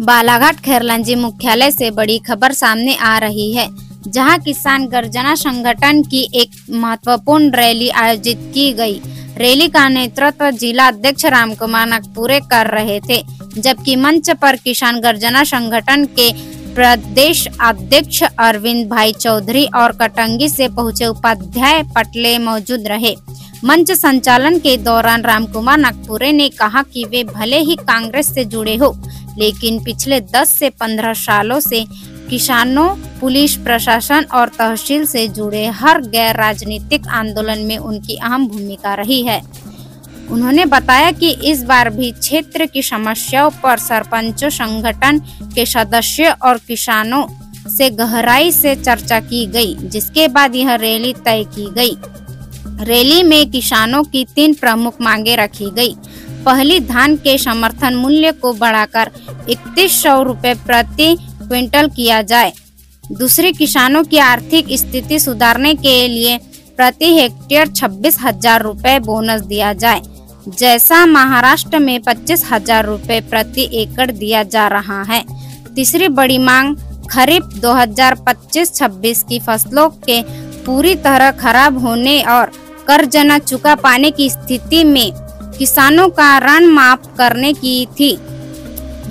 बालाघाट खैरलांजी मुख्यालय से बड़ी खबर सामने आ रही है, जहां किसान गर्जना संगठन की एक महत्वपूर्ण रैली आयोजित की गई। रैली का नेतृत्व जिला अध्यक्ष रामकुमार नागपुरे कर रहे थे, जबकि मंच पर किसान गर्जना संगठन के प्रदेश अध्यक्ष अरविंद भाई चौधरी और कटंगी से पहुंचे उपाध्याय पटले मौजूद रहे। मंच संचालन के दौरान रामकुमार नागपुरे ने कहा कि वे भले ही कांग्रेस से जुड़े हो, लेकिन पिछले 10 से 15 सालों से किसानों, पुलिस प्रशासन और तहसील से जुड़े हर गैर राजनीतिक आंदोलन में उनकी अहम भूमिका रही है। उन्होंने बताया कि इस बार भी क्षेत्र की समस्याओं पर सरपंचों, संगठन के सदस्यों और किसानों से गहराई से चर्चा की गई, जिसके बाद यह रैली तय की गई। रैली में किसानों की 3 प्रमुख मांगे रखी गई। पहली, धान के समर्थन मूल्य को बढ़ाकर 3100 रुपए प्रति क्विंटल किया जाए। दूसरी, किसानों की आर्थिक स्थिति सुधारने के लिए प्रति हेक्टेयर 26,000 रुपए बोनस दिया जाए, जैसा महाराष्ट्र में 25,000 रुपए प्रति एकड़ दिया जा रहा है। तीसरी बड़ी मांग, खरीफ 2025-26 की फसलों के पूरी तरह खराब होने और कर्ज न चुका पाने की स्थिति में किसानों का ऋण माफ करने की थी।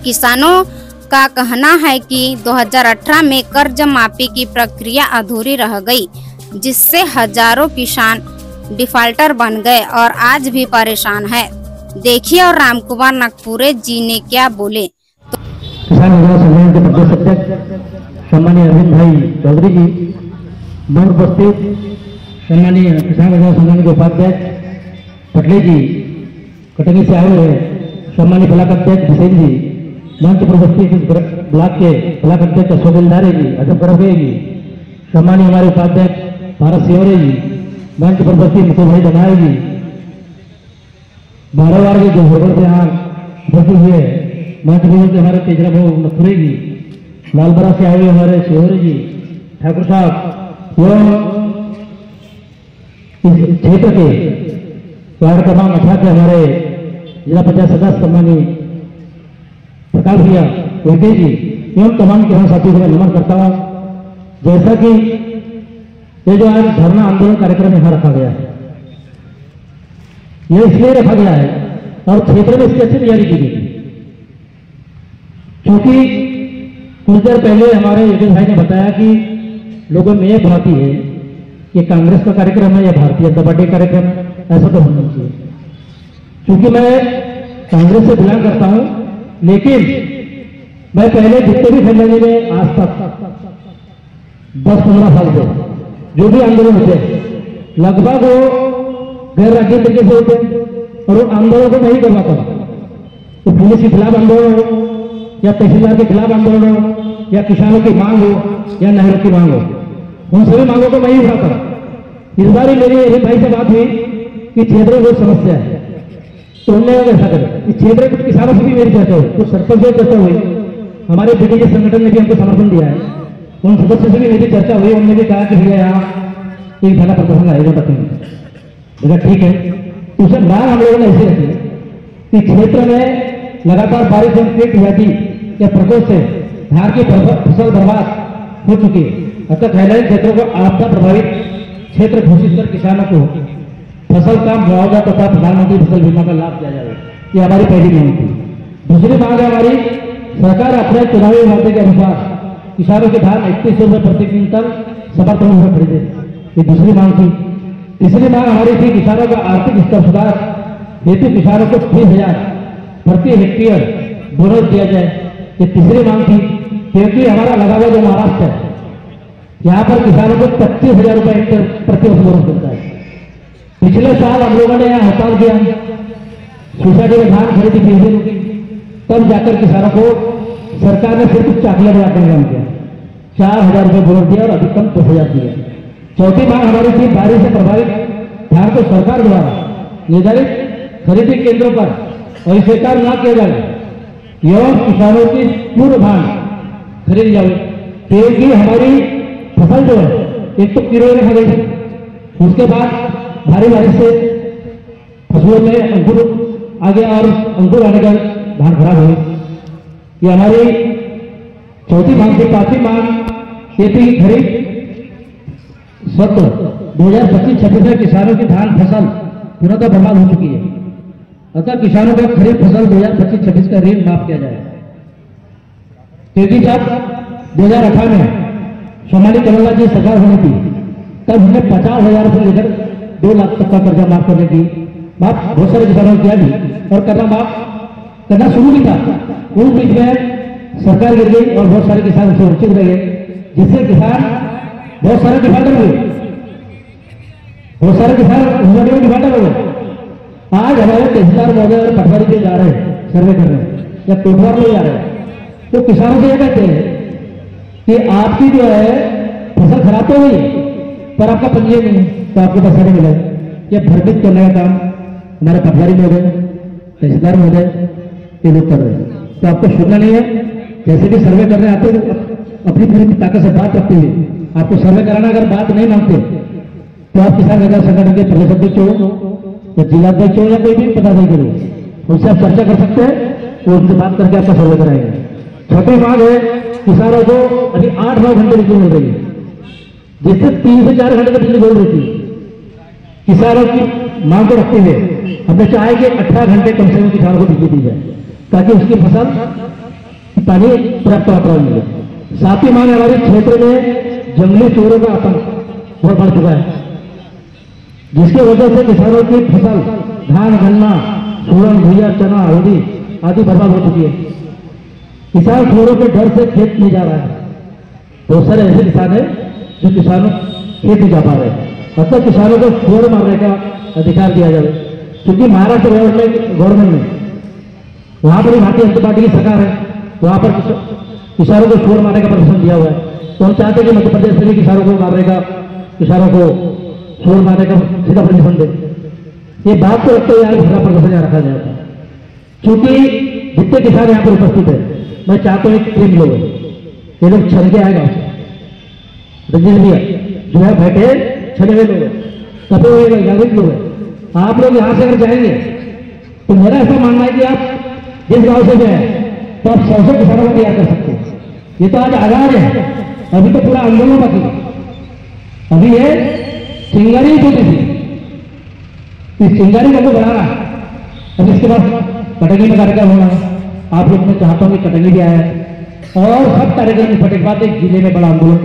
किसानों का कहना है कि 2018 में कर्ज माफी की प्रक्रिया अधूरी रह गई, जिससे हजारों किसान डिफाल्टर बन गए और आज भी परेशान है। देखिए और रामकुमार नागपुरे जी ने क्या बोले। किसान संगठन के प्रदेश अध्यक्ष सम्मानीय अरविंद भाई चौधरी जी, मंच उपस्थित सम्मानीय किसान संगठन के उपाध्यक्ष पटले जी, कटंगी से आए हुए सम्मानीय ब्लॉक अध्यक्ष हुसैन जी, मंच पर उपस्थित ब्लॉक के ब्लॉक अध्यक्ष अशोक दिलदारे जी, अजब करवे जी, सम्मानीय हमारे उपाध्यक्ष भारत सिंह जी, मंच पर उपस्थित मुकुल भाई दनाए जी, बारहवार के जो होटल से यहाँ उपस्थित हुए मंच पर हमारे तेजरा भाऊ नथुरे जी, लालबरा से आए हुए हमारे शेहरे जी, ठाकुर साहब एवं इस क्षेत्र के वार्ड क्रमांक 18 के हमारे जिला पंचायत सदस्य सम्मानी प्रकाश भैया वेंकटेश जी एवं तमाम किसान साथियों को मैं नमन करता हूँ। जैसा कि ये जो आज धरना आंदोलन कार्यक्रम यहाँ रखा गया है, ये इसलिए रखा गया है और क्षेत्र में इसकी अच्छी तैयारी की गई, क्योंकि कुछ देर पहले हमारे योगेश भाई ने बताया कि लोगों में यह भ्रांति है कि कांग्रेस का कार्यक्रम है या भारतीय जनता पार्टी का कार्यक्रम है। ऐसा तो होना चाहिए, क्योंकि मैं कांग्रेस से बिलोंग करता हूं, लेकिन मैं पहले जितने भी खैरलांजी में आज तक 10-15 साल से जो भी आंदोलन होते लगभग वो गैर राजनीतिक तरीके से होते और वो आंदोलन को नहीं करवाता। तो पुलिस के खिलाफ आंदोलन हो या तहसीलदार के खिलाफ आंदोलन हो या किसानों की मांग हो या नहरों की मांग हो, उन सभी मांगों को मैं ही उठाता। इस बार ही मेरी एक भाई से बात हुई कि क्षेत्र में बहुत समस्या है, तो उन्होंने ऐसा करें इस क्षेत्र के किसानों से भी मेरी चर्चा हुई, कुछ सरपंच से चर्चा हुई, हमारे बीटीजे संगठन ने भी हमको समर्थन दिया है, उन सदस्यों से भी मेरी चर्चा हुई। उन्होंने भी कहा कि भैया यहाँ एक धरना प्रदर्शन आयोजन रखेंगे। बोला ठीक है। उसे मांग हम लोगों ने ऐसे रखी कि क्षेत्र में लगातार बारिश और कीट व्याधि के प्रकोप से धान की फसल बर्बाद हो चुकी है, अतः खैरलांजी क्षेत्रों को आपदा प्रभावित क्षेत्र घोषित कर किसानों को फसल का मुआवजा तथा प्रधानमंत्री फसल बीमा का लाभ दिया जाए, ये हमारी पहली मांग थी। दूसरी मांग है हमारी, सरकार अपने चुनावी वादे के अनुसार किसानों के धान 3100 रुपए प्रति क्विंटल समर्थन मूल्य खरीदे, ये दूसरी मांग थी। तीसरी मांग हमारी थी, किसानों का आर्थिक स्तर सुधार हेतु किसानों को 30,000 प्रति हेक्टेयर बोनस दिया जाए, ये तीसरी मांग थी। क्योंकि हमारा लगा हुआ जो महाराष्ट्र है, यहाँ पर किसानों को 25,000 रुपए हेक्टेयर प्रति वर्ष बोनस मिलता है। पिछले साल हम लोगों ने यहाँ हड़ताल किया, सोसाइटी में धान खरीदी फीस रुकी, तब जाकर किसानों को सरकार ने सिर्फ चाकलेट बांटने का काम किया, 4,000 रुपए बोनस दिया और अधिकतम 10,000 दिया। चौथी मांग हमारी थी, बारिश से प्रभावित धान को सरकार द्वारा निर्धारित खरीदी केंद्रों पर अस्वीकार न किया जाए एवं किसानों की पूर्व धान खरीदी जाए, क्योंकि हमारी फसल जो है एक तो कीड़े ने खा गई थी, उसके बाद भारी बारिश से फसलों में अंकुर आ गया और अंकुर आने का धान खराब हुई। ये हमारी चौथी मांग थी। पांचवी मांग ये थी खरीफ सत्र 2025-26 में किसानों की धान फसल पूर्णतः बर्बाद हो चुकी है, अतः किसानों को खरीफ फसल 2025-26 का ऋण माफ किया जाए। क्योंकि जब 2018 में सोमाली कमलनाथ जी सरकार होनी थी, तब हमने 50,000 से लेकर 2 लाख तक का कर्जा माफ करने की बात बहुत सारे किसानों ने किया भी और करना शुरू भी था। उस बीच में सरकार गिर गई और बहुत सारे किसान उससे वंचित रह गए, जिससे किसान बहुत सारे डिफाल्टर हुए, बहुत सारे किसान डिफाल्टर हो गए। आज हमारे तहसीलदार महोदय और पटवारी पे जा रहे हैं, सर्वे कर रहे हैं या कोटवार में जा रहे हैं, तो किसानों से ये कहते हैं कि आपकी जो है फसल खराब तो हुई पर आपका पंजीयन नहीं, तो आपको पैसा नहीं मिला। यह भ्रमित करने का काम हमारे पटवारी महोदय, तहसीलदार महोदय ये लोग कर रहे हैं। तो आपको सुनना नहीं है, जैसे भी सर्वे करने आते हैं अपनी पूरी ताकत से बात रखते हुए आपको सर्वे कराना, अगर बात नहीं मानते तो आप किसान अधिकार संगठन के प्रदेश अध्यक्ष हो या जिलाध्यक्ष हो या कोई भी पदाधिकारी करो, उनसे आप चर्चा कर सकते हैं, वो उनसे बात करके आपका सर्वे कराएंगे। छठी मांग है किसानों को अभी 8-9 घंटे बिजली मिल रही है, जिससे 3 से 4 घंटे की बिजली बोल रही थी। किसानों की मांग को रखते हुए हमने चाहे कि 18 घंटे कम से कम किसानों को बिजली दी जाए, ताकि उसकी फसल पानी पर्याप्त मात्रा में मिले। साथ ही मांग हमारे क्षेत्र में जंगली चोरों का आतंक बहुत बढ़ चुका है, जिसकी वजह से किसानों की फसल धान, गन्ना, सूरन, भुइया, चना, हल्दी आदि बर्बाद हो चुकी है। किसान चोरों के डर से खेत नहीं जा रहा है। बहुत सारे ऐसे किसान हैं जो किसानों खेत नहीं जा पा रहे हैं, अतः किसानों को चोर मारने का अधिकार दिया जाए। क्योंकि महाराष्ट्र गवर्नमेंट में वहां पर भारतीय जनता पार्टी की सरकार है, वहां पर किसानों को चोर मारने का प्रदर्शन दिया हुआ है। तो हम चाहते हैं कि मध्य प्रदेश से भी किसानों को मारने का, किसानों को चोर मारने का सीधा प्रदर्शन दे। ये बात तो रखते हुए आज सीधा प्रदर्शन यहाँ रखा जाएगा। क्योंकि जितने किसान यहाँ पर उपस्थित है, मैं चाहता हूँ एक टीम लोग ये लोग छन के आएगा, रंजीत भैया जो है बैठे छने हुए लोग, कपे हुए नागरिक लोग हैं। आप लोग यहाँ से अगर जाएंगे तो मेरा ऐसा मानना है कि आप जिस गांव से गए तो आप 100 किसानों को तैयार कर सकते हैं। ये तो आज आगाज है, अभी तो पूरा आंदोलन बाकी है। अभी ये चिंगारी होती थी, इस चिंगारी को बढ़ाना। अब इसके बाद कटंगी में कार्यक्रम होना है, आप लोग मैं चाहता हूँ कि कटंगी भी आया है और सब कार्यक्रम फटे के बाद एक जिले में बड़ा आंदोलन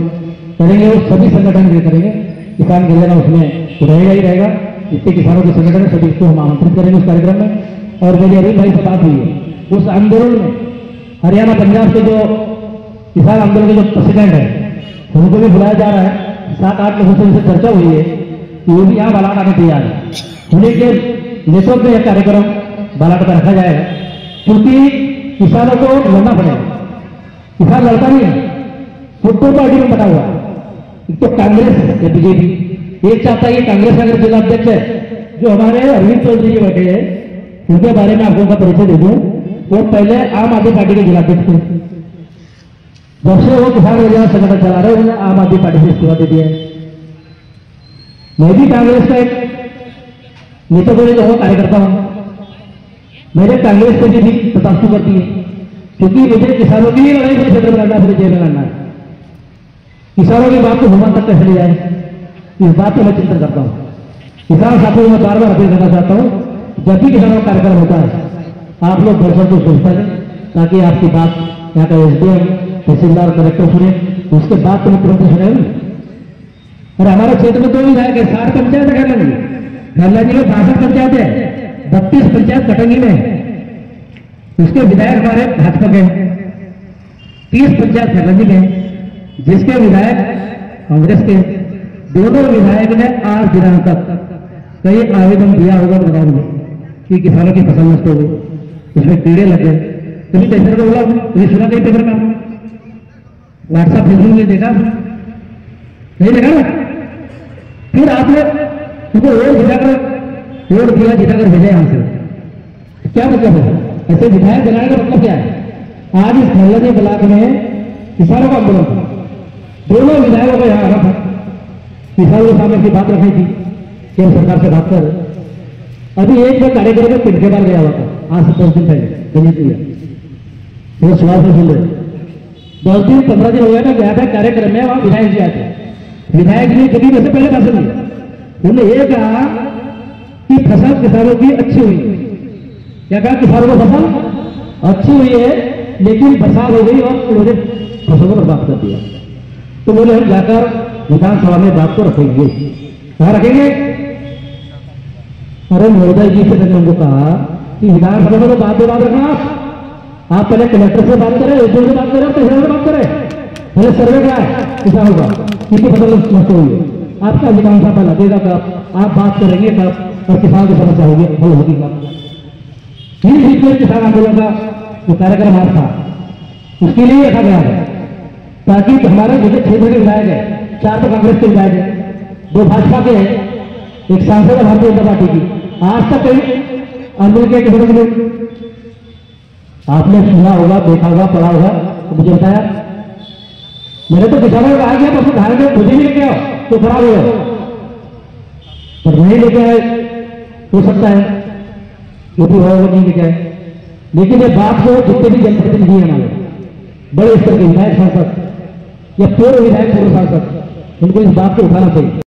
करेंगे और सभी संगठन भी करेंगे। किसान गिरजना उसमें रहेगा ही रहेगा, जितने किसानों के संगठन है सभी को हम आमंत्रित करेंगे उस कार्यक्रम में। और मेरी अरुण भाई से बात हुई है, उस आंदोलन में हरियाणा पंजाब के जो किसान आंदोलन के जो प्रेसिडेंट है उनको भी बुलाया जा रहा है। 7-8 लोगों से उनसे चर्चा हुई है कि वो भी यहाँ बालाघाट आने तैयार है। उन्हीं के नेतृत्व में यह कार्यक्रम बालाघाट में रखा जाएगा, क्योंकि किसानों को लड़ना पड़ेगा। किसान लड़ता नहीं है, खुद दो पार्टी में बटा हुआ है, एक तो कांग्रेस या बीजेपी। एक चाहता है कि कांग्रेस का अगर जिला अध्यक्ष है जो हमारे अरविंद चौधरी जी बैठे हैं, उनके बारे में आपको उनका परिचय दे दूं। वो पहले आम आदमी पार्टी के जिला अध्यक्ष थे, जब से वो किसान योजना संगठन चला रहे उन्होंने आम आदमी पार्टी से इस्तीफा दे दिया है। मैं भी कांग्रेस का एक नेता को कार्यकर्ता हूं, मेरे कांग्रेस से भी तथास्तु करती है, क्योंकि मुझे किसानों की लड़ाई मेरे क्षेत्र में लड़ना, मुझे जेल में लड़ना है। किसानों की बात को भगवान तक कैसे ले जाए, इस बात पर मैं चिंतन करता हूँ। किसान साथियों में बार बार अपील करना चाहता हूँ, जब भी किसानों का कार्यक्रम होता है आप लोग दर्शक को सुनता है, ताकि आपकी बात यहाँ का एसडीएम, तहसीलदार, कलेक्टर सुने, उसके बाद तो तुरंत सुने। और हमारे क्षेत्र में 2 विधायक है, 60 पंचायत है खरलानी में 62 पंचायत है, 32 पंचायत कटंगी में है। उसके विधायक हमारे भाजपा के, 30 पंचायत खरलानी में, जिसके विधायक कांग्रेस के। दोनों विधायक ने आज दिनांक तक कई आवेदन दिया होगा बताओ मुझे कि किसानों की फसल नष्ट हो गई, उसमें कीड़े लग गए। कभी पेपर को बोला, कभी सुना कहीं पेपर का, व्हाट्सएप फेसबुक में देखा नहीं, देखा ना। फिर आपने उनको रोड जिताकर भेजा यहां से, क्या मतलब है? ऐसे विधायक बनाने का मतलब क्या है? आज इस खरलानी ब्लॉक में किसानों का आंदोलन था, दोनों विधायकों को यहां आना था, किसानों के सामने की बात रखी थी केंद्र सरकार से बात कर। अभी एक बार कार्यक्रम में पिंड के बार गया हुआ था, आज से 5 दिन पहले, फिर सुबह से सुन रहे 10 दिन 15 दिन हो गया था, गया था कार्यक्रम में, वहां विधायक जी आए थे। विधायक जी कभी वैसे पहले भाषण दिया, उन्होंने ये कहा कि फसल किसानों की अच्छी हुई। क्या कहा? किसानों को फसल अच्छी हुई है, लेकिन बरसात हो गई और उन्होंने फसल को बर्बाद कर दिया। तो बोले हम जाकर विधानसभा में बात को रखेंगे। कहाँ रखेंगे? अरे महोदय जी से मैंने उनको कहा कि विधानसभा में तो बात रखना, आप पहले कलेक्टर से बात करें, एसडीओ से बात करें, किसानों से बात करें। पहले सर्वे क्या है किसानों का, कितनी फसल नष्ट हुई है, आपका विधानसभा लगेगा कब, आप बात करेंगे कब, और किसानों की समस्या होगी हल होगी कब। इस बीच में किसान आंदोलन का जो कार्यक्रम आज था, उसके लिए रखा गया है ताकि हमारे जो क्षेत्र के विधायक है, 4 तो कांग्रेस के विधायक है, 2 भाजपा के हैं, एक सांसद है भारतीय जनता पार्टी की, आज तक कहीं आंदोलन के किसानों के लिए आपने सुना होगा, देखा होगा, पढ़ा होगा, तो मुझे बताया। मैंने तो किसानों को कहा गया तो धान में खुद ही लेके आओ तो खराब हो गया, पर नहीं लेके आए, हो सकता है क्योंकि होगा नहीं लेके आए। लेकिन ये बात को जितने भी जनप्रतिनिधि हैं हमारे बड़े स्तर के विधायक, सांसद या पूर्व विधायक, पूर्व सांसद, उनको इस बात को उठाना चाहिए।